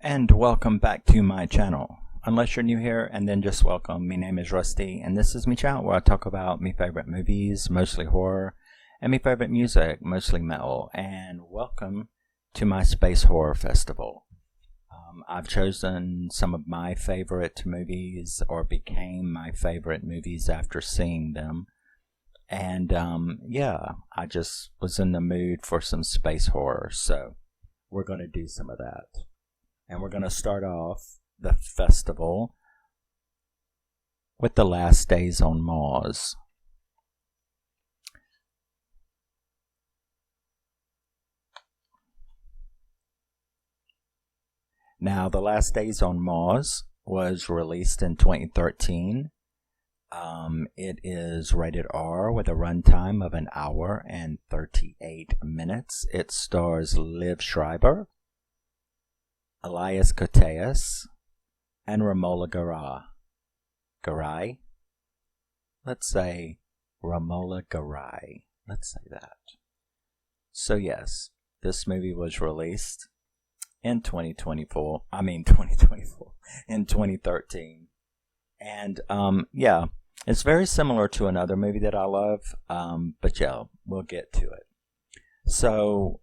And welcome back to my channel. Unless you're new here, and then just welcome. My name is Rusty, and this is my channel where I talk about my favorite movies, mostly horror, and my favorite music, mostly metal. And welcome to my Space Horror Festival. I've chosen some of my favorite movies, or became my favorite movies after seeing them. And yeah, I just was in the mood for some space horror, so we're going to do some of that. And we're going to start off the festival with The Last Days on Mars. Now, The Last Days on Mars was released in 2013. It is rated R with a runtime of 1 hour and 38 minutes. It stars Liev Schreiber, Elias Koteas, and Romola Garai. Let's say Romola Garai. Let's say that. So yes, this movie was released in 2024. In 2013. And yeah, it's very similar to another movie that I love. But yeah, we'll get to it. So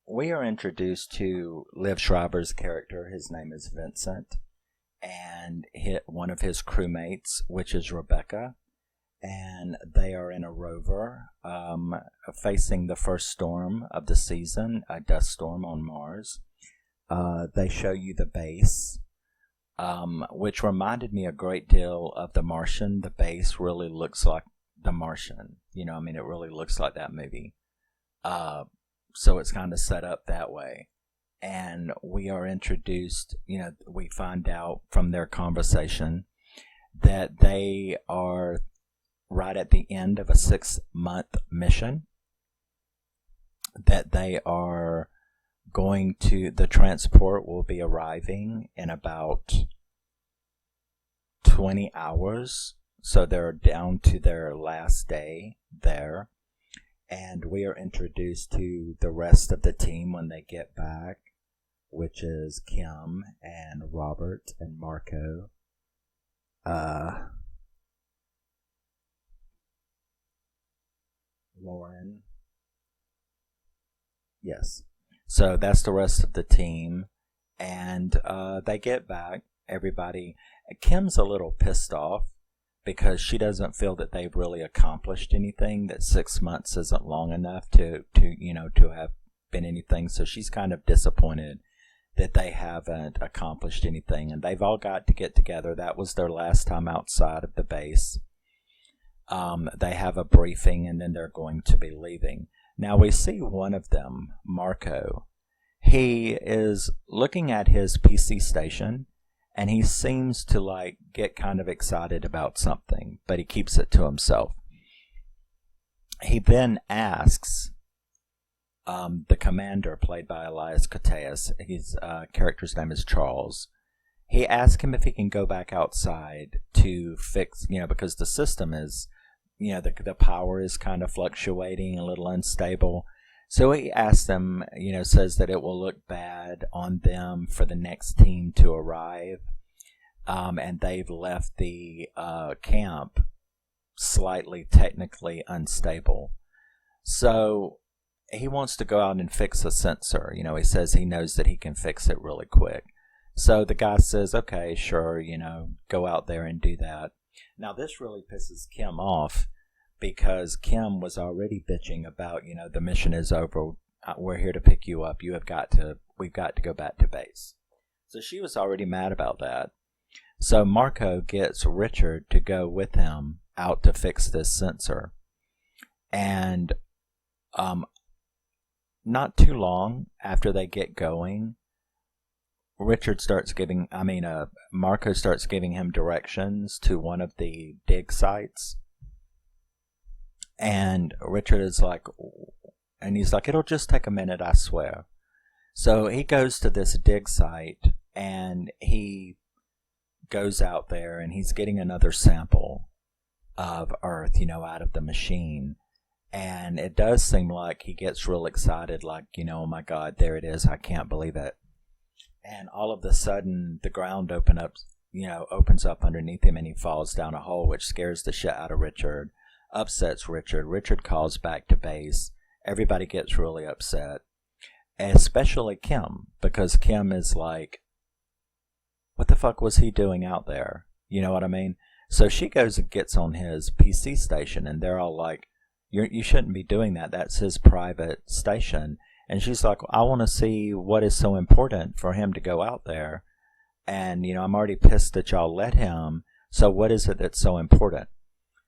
we are introduced to Liev Schreiber's character. His name is Vincent, and one of his crewmates, which is Rebecca, and they are in a rover facing the first storm of the season, a dust storm on Mars. They show you the base, which reminded me a great deal of The Martian. The base really looks like The Martian. It really looks like that movie. So it's kind of set up that way. And we are introduced, we find out from their conversation that they are right at the end of a 6-month mission, that they are the transport will be arriving in about 20 hours. So they're down to their last day there. And we are introduced to the rest of the team when they get back, which is Kim and Robert and Marco. Lauren. Yes. So that's the rest of the team. And they get back. Everybody. Kim's a little pissed off, because she doesn't feel that they've really accomplished anything, that 6 months isn't long enough to have been anything. So she's kind of disappointed that they haven't accomplished anything. And they've all got to get together. That was their last time outside of the base. They have a briefing, and then they're going to be leaving. Now we see one of them, Marco. He is looking at his PC station, and he seems to get kind of excited about something, but he keeps it to himself. He then asks the commander, played by Elias Koteas, his character's name is Charles. He asks him if he can go back outside to fix, because the system is, the power is kind of fluctuating, a little unstable. So he asks them, says that it will look bad on them for the next team to arrive. And they've left the camp slightly technically unstable. So he wants to go out and fix a sensor. He says he knows that he can fix it really quick. So the guy says, okay, sure, go out there and do that. Now this really pisses Kim off, because Kim was already bitching about, the mission is over. We're here to pick you up. We've got to go back to base. So she was already mad about that. So Marco gets Richard to go with him out to fix this sensor. And not too long after they get going, Marco starts giving him directions to one of the dig sites. And Richard is he's like, it'll just take a minute, I swear. So he goes to this dig site, and he goes out there, and he's getting another sample of Earth, out of the machine. And it does seem like he gets real excited, oh my God, there it is, I can't believe it. and all of a sudden the ground opens up underneath him, and he falls down a hole, which scares the shit out of Richard, upsets Richard. Richard calls back to base. Everybody gets really upset, especially Kim, because Kim is like, what the fuck was he doing out there? You know what I mean? So she goes and gets on his PC station, and they're all like, you shouldn't be doing that. That's his private station. And she's like, I want to see what is so important for him to go out there. And, I'm already pissed that y'all let him. So what is it that's so important?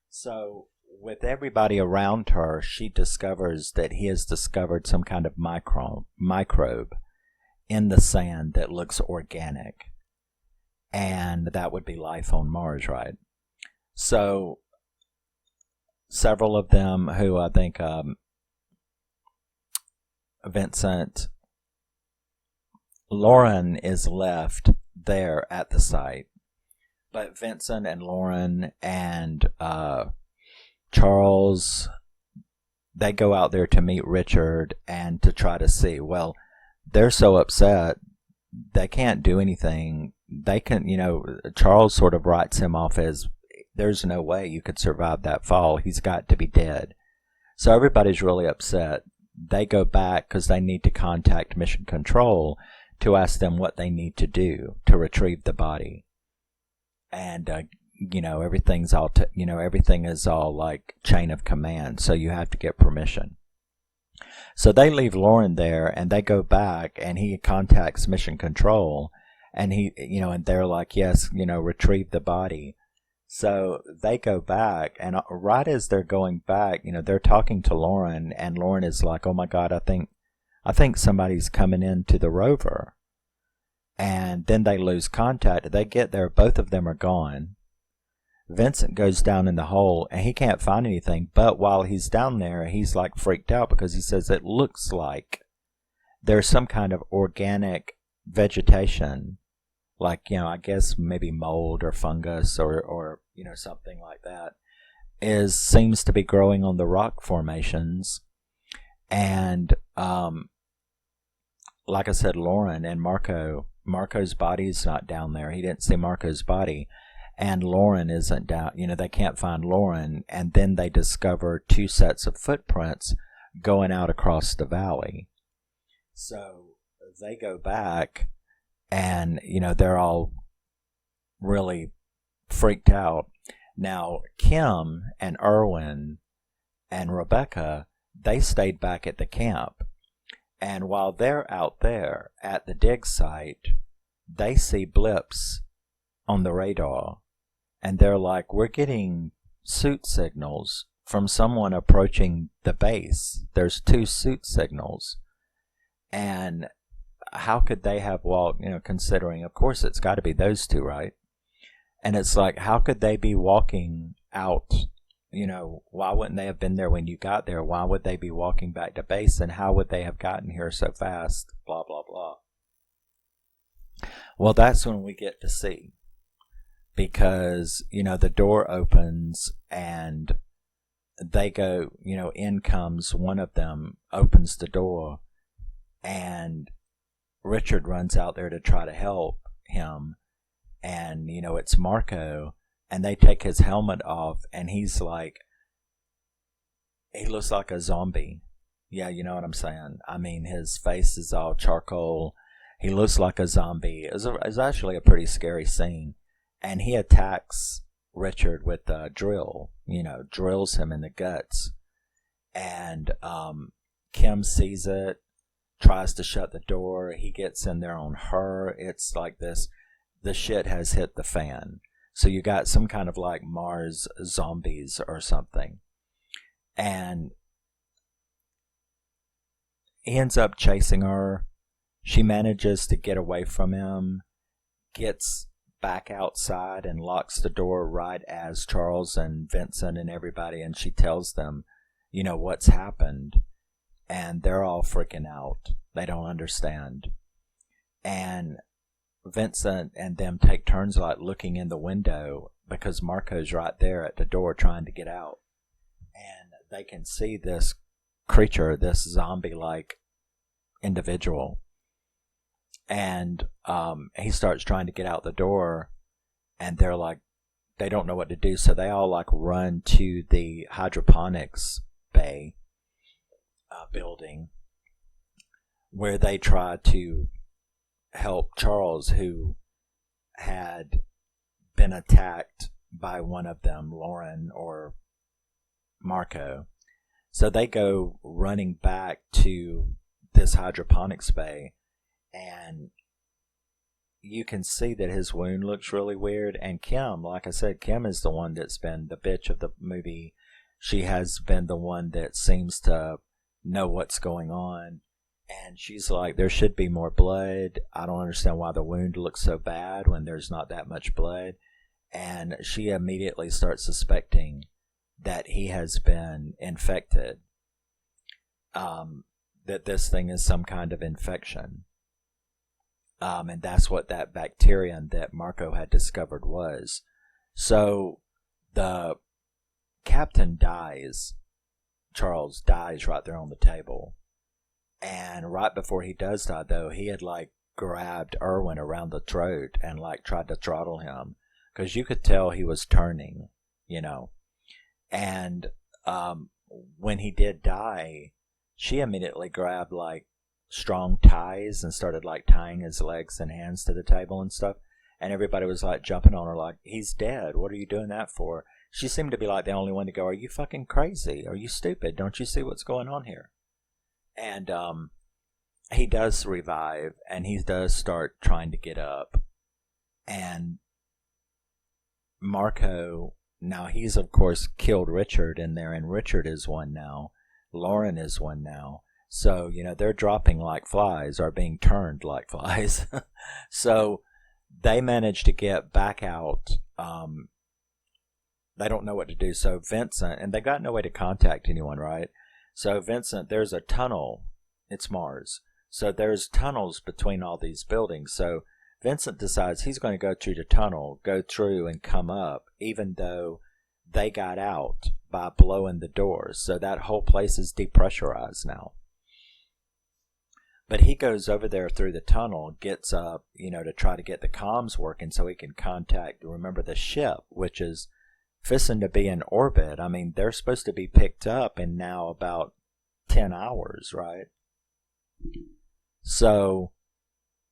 So with everybody around her, she discovers that he has discovered some kind of microbe in the sand that looks organic. And that would be life on Mars, right? So several of them who I think Vincent, Lauren is left there at the site. But Vincent and Lauren and Charles, they go out there to meet Richard and to try to see. Well, they're so upset, they can't do anything. They can, Charles sort of writes him off as, there's no way you could survive that fall. He's got to be dead. So everybody's really upset. They go back because they need to contact Mission Control to ask them what they need to do to retrieve the body. And, everything's all, everything is all like chain of command. So you have to get permission. So they leave Lauren there and they go back, and he contacts Mission Control, and and they're like, yes, retrieve the body. So they go back, and right as they're going back, they're talking to Lauren, and Lauren is like, oh my God, I think somebody's coming into the rover. And then they lose contact. They get there, both of them are gone. Vincent goes down in the hole, and he can't find anything, but while he's down there, he's like freaked out because he says it looks like there's some kind of organic vegetation, like, I guess maybe mold or fungus or something like that, seems to be growing on the rock formations. And like I said, Lauren and Marco's body's not down there. He didn't see Marco's body. And Lauren isn't down. They can't find Lauren. And then they discover 2 sets of footprints going out across the valley. So they go back, and, they're all really freaked out. Now, Kim and Erwin and Rebecca, they stayed back at the camp. And while they're out there at the dig site, they see blips on the radar. And they're like, we're getting suit signals from someone approaching the base. There's 2 suit signals. And how could they have walked, considering, of course, it's got to be those 2, right? And it's like, how could they be walking out? Why wouldn't they have been there when you got there? Why would they be walking back to base? And how would they have gotten here so fast? Blah, blah, blah. Well, that's when we get to see. Because, the door opens and they go, in comes one of them, opens the door, and Richard runs out there to try to help him. And, it's Marco, and they take his helmet off, and he's like, he looks like a zombie. Yeah, you know what I'm saying? I mean, his face is all charcoal. He looks like a zombie. It's actually a pretty scary scene. And he attacks Richard with a drill, drills him in the guts. And Kim sees it, tries to shut the door. He gets in there on her. It's like this. The shit has hit the fan. So you got some kind of like Mars zombies or something. And he ends up chasing her. She manages to get away from him, gets back outside and locks the door right as Charles and Vincent and everybody, and she tells them, what's happened. And they're all freaking out. They don't understand. And Vincent and them take turns like looking in the window because Marco's right there at the door trying to get out. And they can see this creature, this zombie-like individual. And he starts trying to get out the door, and they're like, they don't know what to do, so they all like run to the hydroponics bay building, where they try to help Charles, who had been attacked by one of them, Lauren or Marco. So they go running back to this hydroponics bay, and you can see that his wound looks really weird. And Kim, like I said, Kim is the one that's been the bitch of the movie. She has been the one that seems to know what's going on. And she's like, there should be more blood. I don't understand why the wound looks so bad when there's not that much blood. And she immediately starts suspecting that he has been infected. That this thing is some kind of infection. And that's what that bacterium that Marco had discovered was. So the captain dies. Charles dies right there on the table. And right before he does die, though, he had like grabbed Erwin around the throat and like tried to throttle him, because you could tell he was turning, you know. And when he did die, she immediately grabbed like strong ties and started like tying his legs and hands to the table and stuff. And everybody was like jumping on her like, he's dead. What are you doing that for? She seemed to be like the only one to go, are you fucking crazy? Are you stupid? Don't you see what's going on here? And he does revive, and he does start trying to get up. And Marco, now he's of course killed Richard in there, and Richard is one now. Lauren is one now. So, you know, they're dropping like flies, or being turned like flies. So they manage to get back out. They don't know what to do. So Vincent, and they got no way to contact anyone, right? So Vincent, there's a tunnel. It's Mars. So there's tunnels between all these buildings. So Vincent decides he's going to go through the tunnel, go through and come up, even though they got out by blowing the doors. So that whole place is depressurized now. But he goes over there through the tunnel, gets up, you know, to try to get the comms working so he can contact, remember, the ship, which is fisting to be in orbit. I mean, they're supposed to be picked up in now about 10 hours, right? So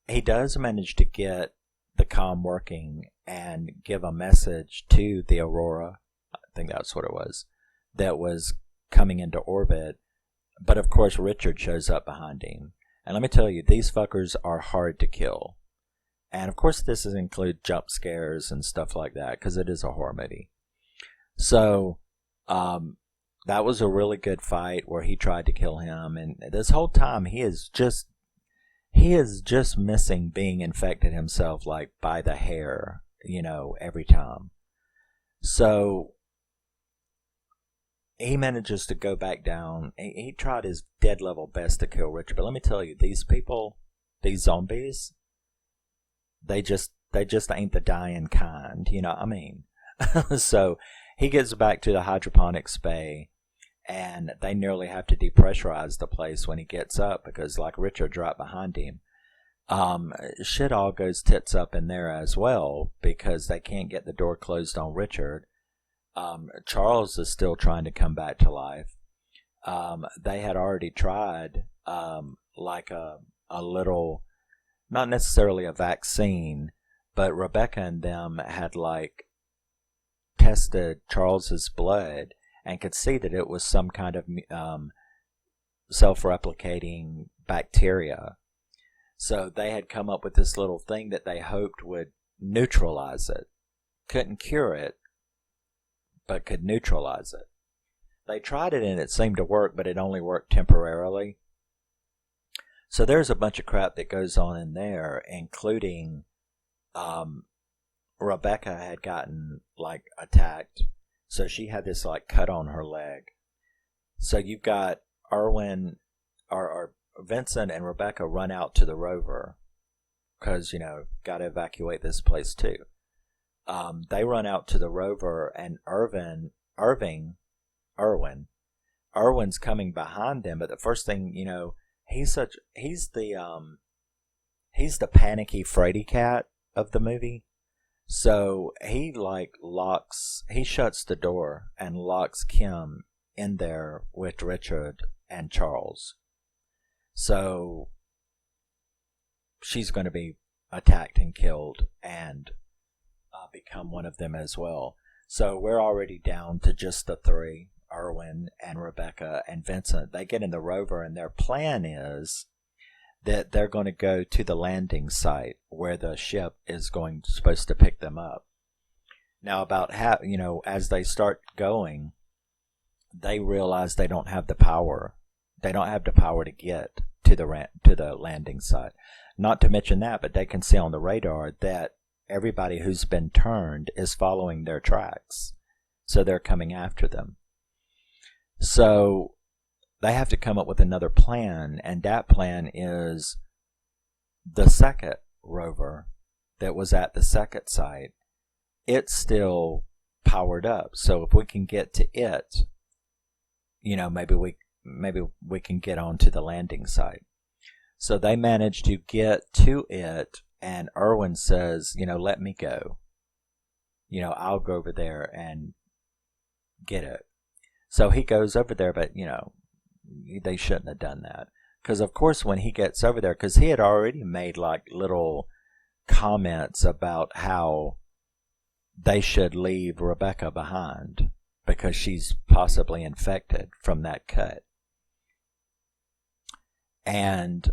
he does manage to get the comm working and give a message to the Aurora, I think that's what it was, that was coming into orbit. But of course Richard shows up behind him. And let me tell you, these fuckers are hard to kill. And of course this does include jump scares and stuff like that, because it is a horror movie. So that was a really good fight where he tried to kill him, and this whole time he is just missing being infected himself, like by the hair, you know, every time. So he manages to go back down. He tried his dead level best to kill Richard, but let me tell you, these people, these zombies, they just ain't the dying kind, you know what I mean? So he gets back to the hydroponics bay, and they nearly have to depressurize the place when he gets up, because like Richard's right behind him. Shit all goes tits up in there as well, because they can't get the door closed on Richard. Charles is still trying to come back to life. They had already tried like a little, not necessarily a vaccine, but Rebecca and them had like tested Charles's blood and could see that it was some kind of self-replicating bacteria. So they had come up with this little thing that they hoped would neutralize it. Couldn't cure it, but could neutralize it. They tried it and it seemed to work, but it only worked temporarily. So there's a bunch of crap that goes on in there, including Rebecca had gotten like attacked, so she had this like cut on her leg. So you've got Erwin or Vincent and Rebecca run out to the rover because, you know, got to evacuate this place too. They run out to the rover, and Erwin's coming behind them. But the first thing, you know, he's the he's the panicky fraidy cat of the movie. So he he shuts the door and locks Kim in there with Richard and Charles. So she's going to be attacked and killed and become one of them as well. So we're already down to just the three, Erwin and Rebecca and Vincent. They get in the rover, and their plan is that they're going to go to the landing site where the ship is supposed to pick them up. Now, as they start going, they realize they don't have the power. They don't have the power to get to the landing site. Not to mention that, but they can see on the radar that everybody who's been turned is following their tracks. So they're coming after them. So they have to come up with another plan, and that plan is the second rover that was at the second site. It's still powered up. So if we can get to it, maybe we can get onto the landing site. So they manage to get to it, and Erwin says, let me go. I'll go over there and get it. So he goes over there, but, they shouldn't have done that. Because, of course, when he gets over there, because he had already made, little comments about how they should leave Rebecca behind because she's possibly infected from that cut. And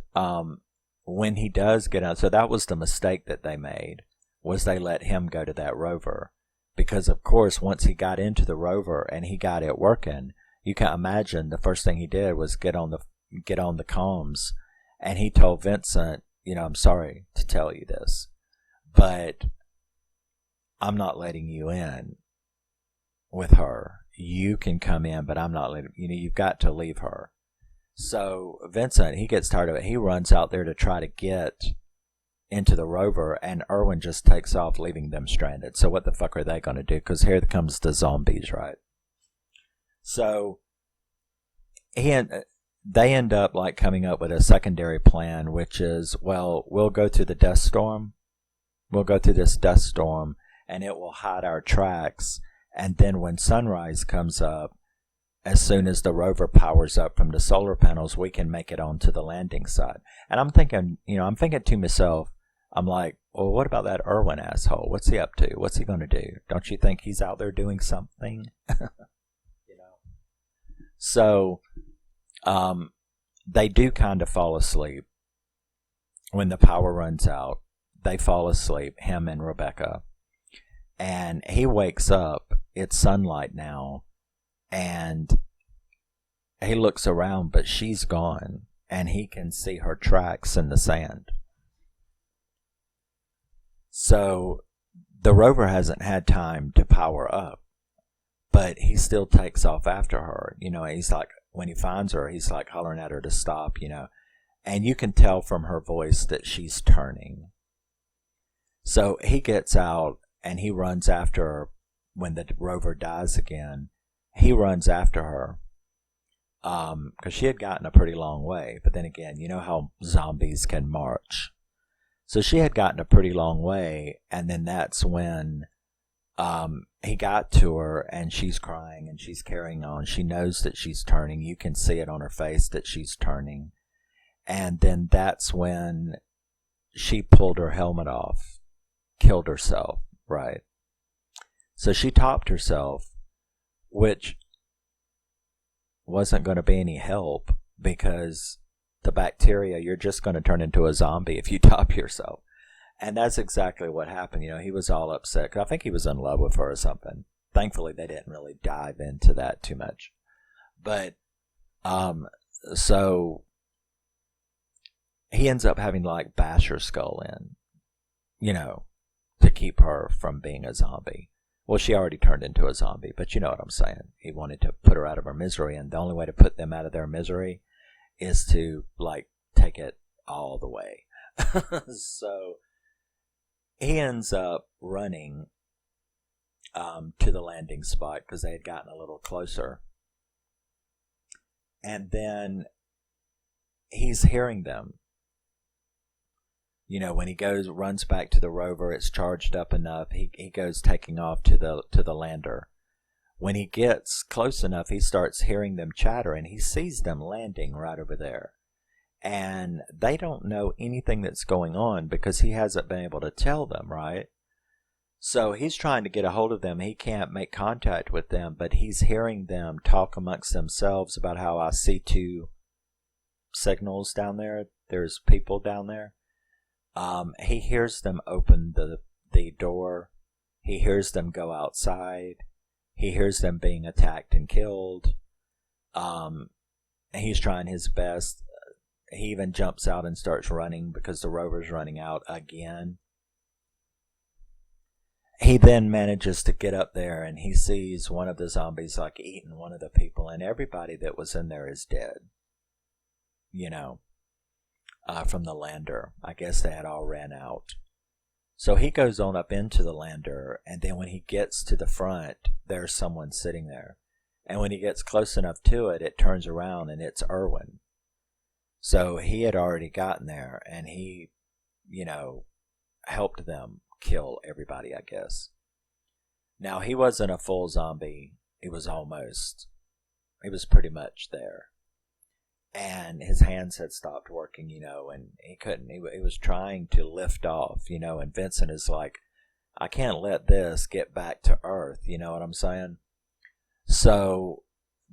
when he does get out, so that was the mistake that they made, was they let him go to that rover. Because, of course, once he got into the rover and he got it working, you can imagine the first thing he did was get on the comms, and he told Vincent, I'm sorry to tell you this, but I'm not letting you in with her. You can come in, but I'm not letting you've got to leave her. So Vincent, he gets tired of it. He runs out there to try to get into the rover, and Erwin just takes off, leaving them stranded. So what the fuck are they going to do? Because here comes the zombies, right? So they end up coming up with a secondary plan, which is, we'll go to the dust storm. We'll go through this dust storm, and it will hide our tracks. And then when sunrise comes up, as soon as the rover powers up from the solar panels, we can make it onto the landing site. And I'm thinking to myself, I'm like, well, what about that Erwin asshole? What's he up to? What's he going to do? Don't you think he's out there doing something? So, they do kind of fall asleep. When the power runs out, they fall asleep, him and Rebecca. And he wakes up, it's sunlight now, and he looks around, but she's gone, and he can see her tracks in the sand. So the rover hasn't had time to power up, but he still takes off after her. He's when he finds her, he's hollering at her to stop, and you can tell from her voice that she's turning. So he gets out and he runs after her. When the rover dies again, he runs after her, because she had gotten a pretty long way. But then again, you know how zombies can march. So she had gotten a pretty long way, and then that's when he got to her, and she's crying and she's carrying on. She knows that she's turning. You can see it on her face that she's turning. And then that's when she pulled her helmet off, killed herself, right? So she topped herself, which wasn't going to be any help, because the bacteria, you're just going to turn into a zombie if you top yourself. And that's exactly what happened. He was all upset. I think he was in love with her or something. Thankfully, they didn't really dive into that too much. But, so he ends up having bash her skull in, to keep her from being a zombie. Well, she already turned into a zombie, but you know what I'm saying. He wanted to put her out of her misery, and the only way to put them out of their misery is to, take it all the way. So he ends up running to the landing spot because they had gotten a little closer. And then he's hearing them. When he runs back to the rover, it's charged up enough. He goes taking off to the lander. When he gets close enough, he starts hearing them chatter, and he sees them landing right over there. And they don't know anything that's going on because he hasn't been able to tell them, right? So he's trying to get a hold of them. He can't make contact with them, but he's hearing them talk amongst themselves about how I see 2 signals down there. There's people down there. He hears them open the door. He hears them go outside. He hears them being attacked and killed. He's trying his best. He even jumps out and starts running because the rover's running out again. He then manages to get up there, and he sees one of the zombies eating one of the people, and everybody that was in there is dead. From the lander. I guess they had all ran out. So he goes on up into the lander, and then when he gets to the front, there's someone sitting there. And when he gets close enough to it, it turns around, and it's Erwin. So he had already gotten there, and he, helped them kill everybody, I guess. Now, he wasn't a full zombie. He was pretty much there. And his hands had stopped working, and he couldn't. He was trying to lift off, and Vincent is like, I can't let this get back to Earth, you know what I'm saying? So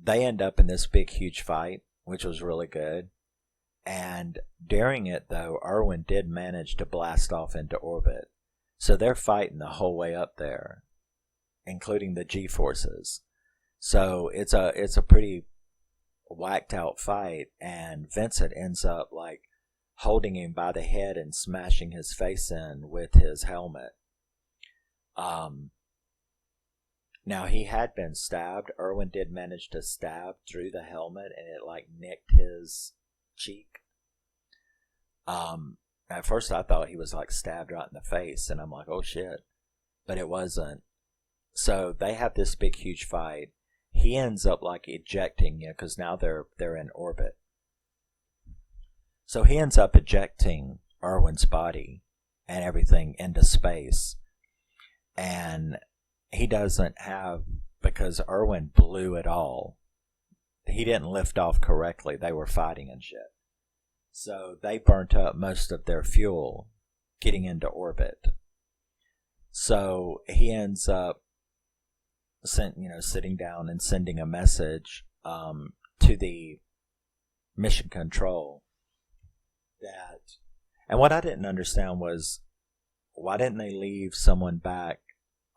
they end up in this big, huge fight, which was really good. And during it, though, Erwin did manage to blast off into orbit. So they're fighting the whole way up there, including the G-forces. So it's a pretty whacked out fight, and Vincent ends up holding him by the head and smashing his face in with his helmet. Now he had been stabbed. Erwin did manage to stab through the helmet, and it nicked his cheek. At first I thought he was stabbed right in the face, and I'm like, oh shit, but it wasn't. So they have this big huge fight. He ends up ejecting, because now they're in orbit. So he ends up ejecting Erwin's body and everything into space. And he doesn't have, because Erwin blew it all. He didn't lift off correctly. They were fighting and shit. So they burnt up most of their fuel getting into orbit. So he ends up sitting down and sending a message to the mission control and what I didn't understand was, why didn't they leave someone back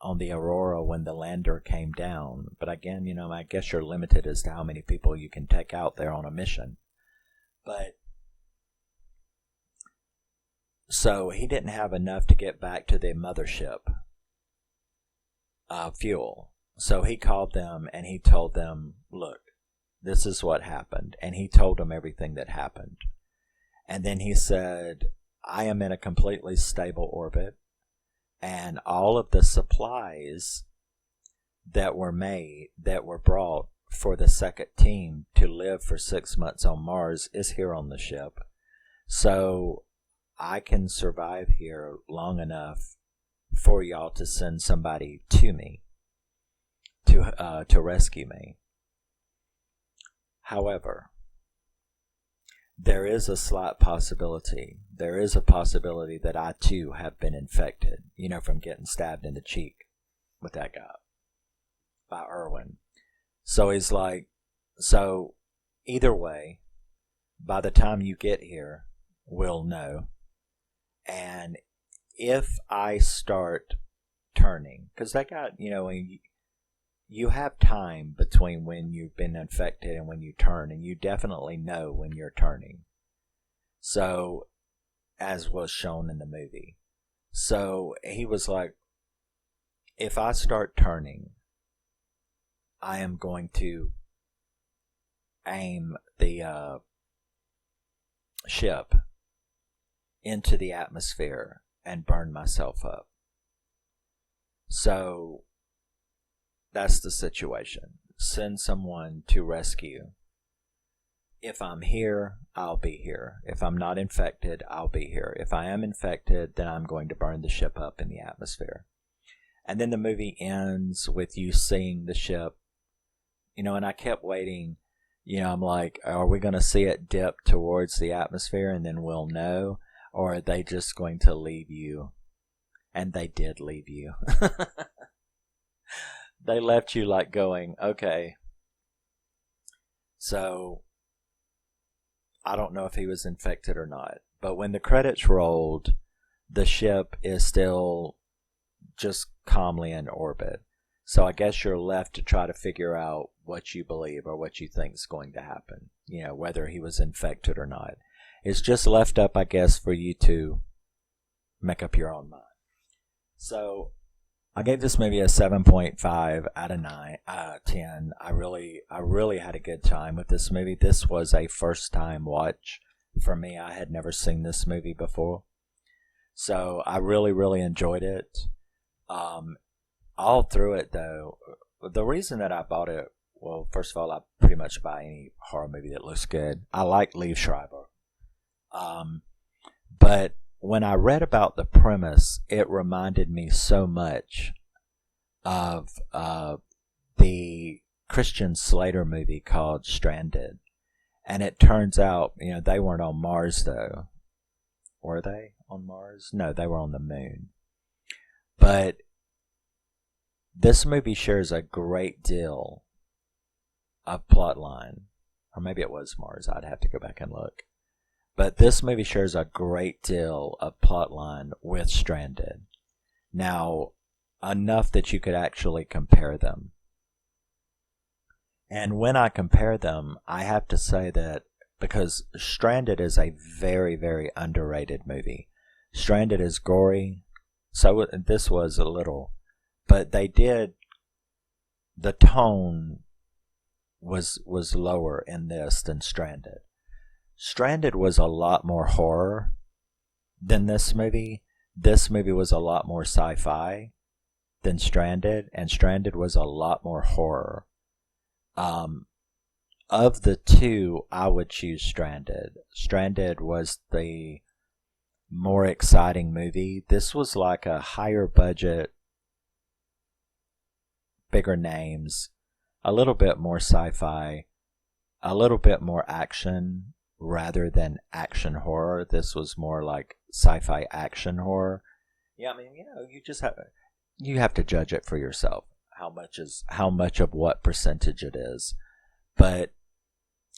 on the Aurora when the lander came down? But again, I guess you're limited as to how many people you can take out there on a mission. But so he didn't have enough to get back to the mothership fuel. So he called them and he told them, look, this is what happened. And he told them everything that happened. And then he said, I am in a completely stable orbit, and all of the supplies that were brought for the second team to live for 6 months on Mars is here on the ship. So I can survive here long enough for y'all to send somebody to me to rescue me. However, there is a slight possibility. There is a possibility that I too have been infected, from getting stabbed in the cheek with that guy by Erwin. So he's like, so either way, by the time you get here, we'll know. And if I start turning, because they got, you have time between when you've been infected and when you turn, and you definitely know when you're turning. So, as was shown in the movie. So, he was like, if I start turning, I am going to aim the ship into the atmosphere and burn myself up. So, that's the situation. Send someone to rescue. if I'm here, I'll be here. If I'm not infected, I'll be here. If I am infected, then I'm going to burn the ship up in the atmosphere. And then the movie ends with you seeing the ship, and I kept waiting. I'm like, are we going to see it dip towards the atmosphere and then we'll know? Or are they just going to leave you? And they did leave you. They left you like going, okay. So, I don't know if he was infected or not. But when the credits rolled, the ship is still just calmly in orbit. So I guess you're left to try to figure out what you believe or what you think is going to happen. Whether he was infected or not. It's just left up, I guess, for you to make up your own mind. So I gave this movie a 7.5 out of 10. I really had a good time with this movie. This was a first time watch for me. I had never seen this movie before. So I really enjoyed it. All through it, though, the reason that I bought it, well, first of all, I pretty much buy any horror movie that looks good. I like Liev Schreiber. But when I read about the premise, it reminded me so much of the Christian Slater movie called Stranded. And it turns out, they weren't on Mars, though. Were they on Mars? No, they were on the moon. But this movie shares a great deal of plot line. Or maybe it was Mars. I'd have to go back and look. But this movie shares a great deal of plot line with Stranded. Now, enough that you could actually compare them. And when I compare them, I have to say that because Stranded is a very underrated movie. Stranded is gory. So this was a little... But the tone was lower in this than Stranded. Stranded was a lot more horror than this movie. This movie was a lot more sci-fi than Stranded, and Stranded was a lot more horror. Of the two, I would choose Stranded. Stranded was the more exciting movie. This was like a higher budget, bigger names, a little bit more sci-fi, a little bit more action rather than action horror. This was more like sci-fi action horror. Yeah, I mean, you have to judge it for yourself. How much of what percentage it is. But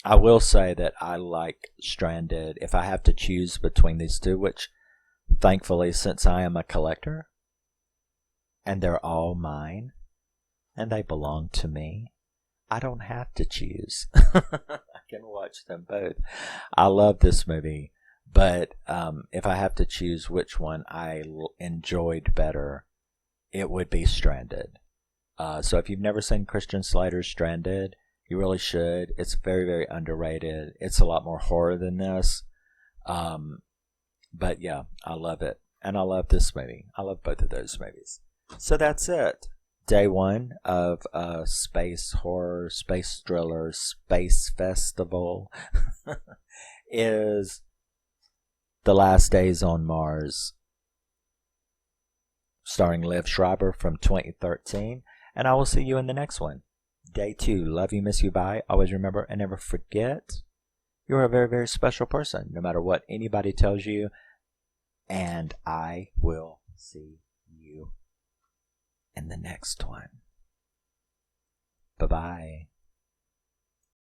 I will say that I like Stranded. If I have to choose between these two, which thankfully, since I am a collector and they're all mine and they belong to me, I don't have to choose. I can watch them both. I love this movie, but if I have to choose which one I enjoyed better, it would be Stranded. So if you've never seen Christian Slater's Stranded, you really should. It's very underrated. It's a lot more horror than this. But yeah, I love it. And I love this movie. I love both of those movies. So that's it. Day one of space horror, space thriller, space festival is The Last Days on Mars, starring Liev Schreiber from 2013. And I will see you in the next one. Day 2. Love you, miss you, bye. Always remember and never forget, you're a very special person, no matter what anybody tells you. And I will see you in the next one. Bye-bye.